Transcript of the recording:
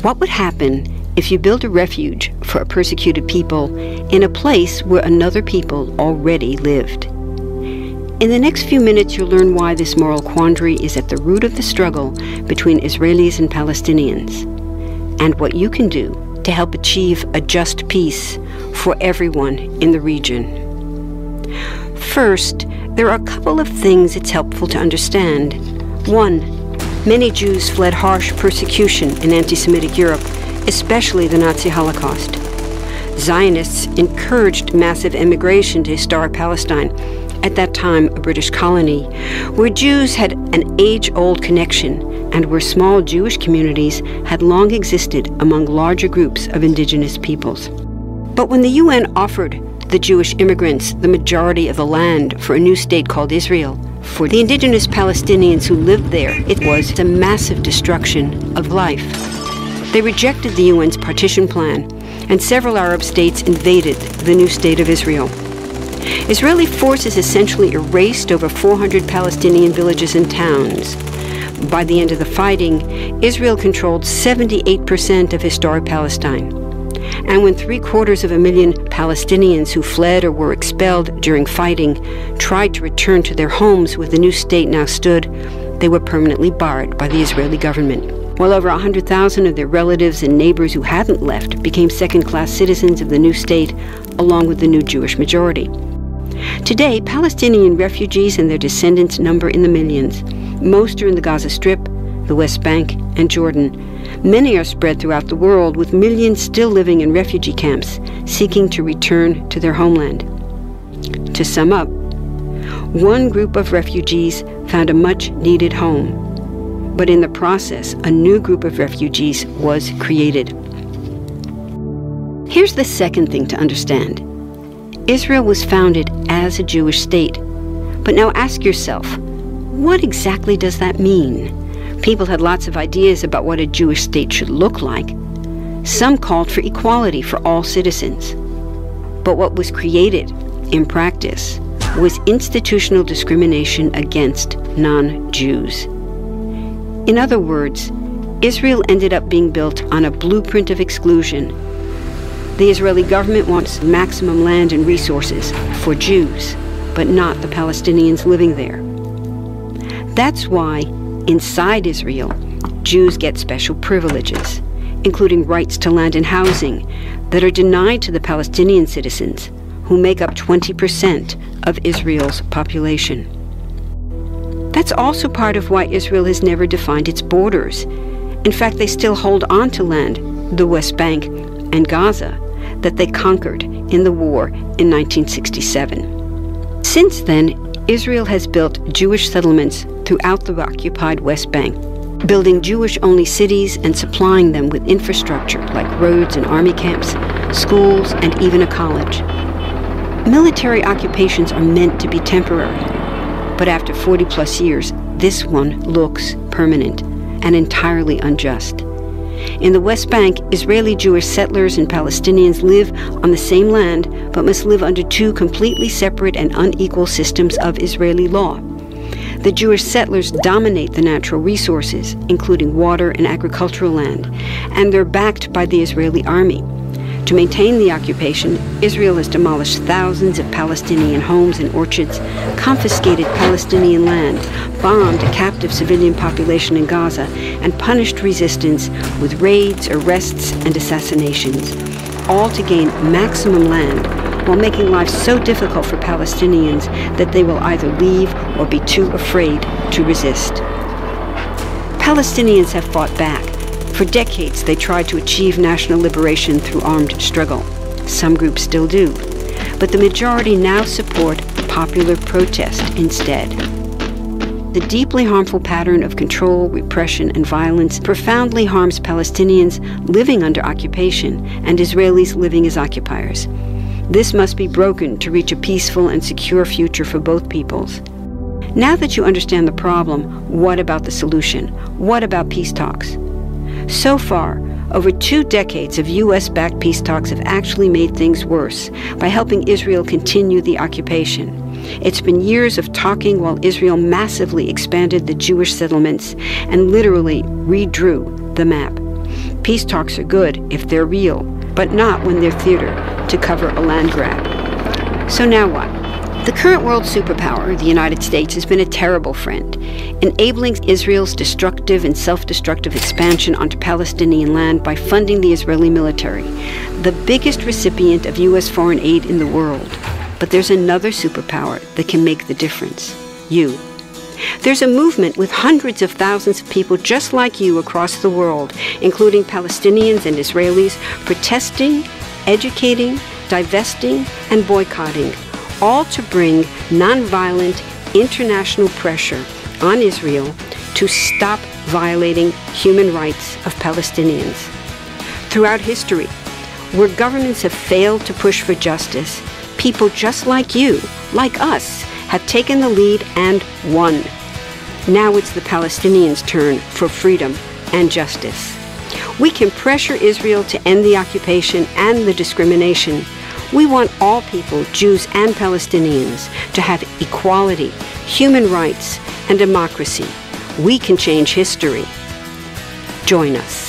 What would happen if you built a refuge for a persecuted people in a place where another people already lived? In the next few minutes, you'll learn why this moral quandary is at the root of the struggle between Israelis and Palestinians, and what you can do to help achieve a just peace for everyone in the region. First, there are a couple of things it's helpful to understand. One, many Jews fled harsh persecution in anti-Semitic Europe, especially the Nazi Holocaust. Zionists encouraged massive immigration to historic Palestine, at that time a British colony, where Jews had an age-old connection and where small Jewish communities had long existed among larger groups of indigenous peoples. But when the UN offered the Jewish immigrants the majority of the land for a new state called Israel, for the indigenous Palestinians who lived there, it was a massive destruction of life. They rejected the UN's partition plan, and several Arab states invaded the new state of Israel. Israeli forces essentially erased over 400 Palestinian villages and towns. By the end of the fighting, Israel controlled 78% of historic Palestine. And when 750,000 Palestinians who fled or were expelled during fighting tried to return to their homes where the new state now stood, they were permanently barred by the Israeli government. While over 100,000 of their relatives and neighbors who hadn't left became second-class citizens of the new state, along with the new Jewish majority. Today, Palestinian refugees and their descendants number in the millions. Most are in the Gaza Strip, the West Bank, and Jordan. Many are spread throughout the world, with millions still living in refugee camps, seeking to return to their homeland. To sum up, one group of refugees found a much-needed home, but in the process, a new group of refugees was created. Here's the second thing to understand. Israel was founded as a Jewish state. But now ask yourself, what exactly does that mean? People had lots of ideas about what a Jewish state should look like. Some called for equality for all citizens. But what was created, in practice, was institutional discrimination against non-Jews. In other words, Israel ended up being built on a blueprint of exclusion. The Israeli government wants maximum land and resources for Jews, but not the Palestinians living there. That's why, inside Israel, Jews get special privileges, including rights to land and housing, that are denied to the Palestinian citizens, who make up 20% of Israel's population. That's also part of why Israel has never defined its borders. In fact, they still hold on to land, the West Bank and Gaza, that they conquered in the war in 1967. Since then, Israel has built Jewish settlements throughout the occupied West Bank, building Jewish-only cities and supplying them with infrastructure like roads and army camps, schools, and even a college. Military occupations are meant to be temporary, but after 40-plus years, this one looks permanent and entirely unjust. In the West Bank, Israeli Jewish settlers and Palestinians live on the same land, but must live under two completely separate and unequal systems of Israeli law. The Jewish settlers dominate the natural resources, including water and agricultural land, and they're backed by the Israeli army. To maintain the occupation, Israel has demolished thousands of Palestinian homes and orchards, confiscated Palestinian land, bombed a captive civilian population in Gaza, and punished resistance with raids, arrests, and assassinations, all to gain maximum land while making life so difficult for Palestinians that they will either leave or be too afraid to resist. Palestinians have fought back. For decades, they tried to achieve national liberation through armed struggle. Some groups still do, but the majority now support popular protest instead. The deeply harmful pattern of control, repression, and violence profoundly harms Palestinians living under occupation and Israelis living as occupiers. This must be broken to reach a peaceful and secure future for both peoples. Now that you understand the problem, what about the solution? What about peace talks? So far, over 2 decades of U.S.-backed peace talks have actually made things worse by helping Israel continue the occupation. It's been years of talking while Israel massively expanded the Jewish settlements and literally redrew the map. Peace talks are good if they're real, but not when they're theater to cover a land grab. So now what? The current world superpower, the United States, has been a terrible friend, enabling Israel's destructive and self-destructive expansion onto Palestinian land by funding the Israeli military, the biggest recipient of U.S. foreign aid in the world. But there's another superpower that can make the difference: you. There's a movement with hundreds of thousands of people just like you across the world, including Palestinians and Israelis, protesting, educating, divesting, and boycotting, all to bring nonviolent international pressure on Israel to stop violating human rights of Palestinians. Throughout history, where governments have failed to push for justice, people just like you, like us, have taken the lead and won. Now it's the Palestinians' turn for freedom and justice. We can pressure Israel to end the occupation and the discrimination. We want all people, Jews and Palestinians, to have equality, human rights, and democracy. We can change history. Join us.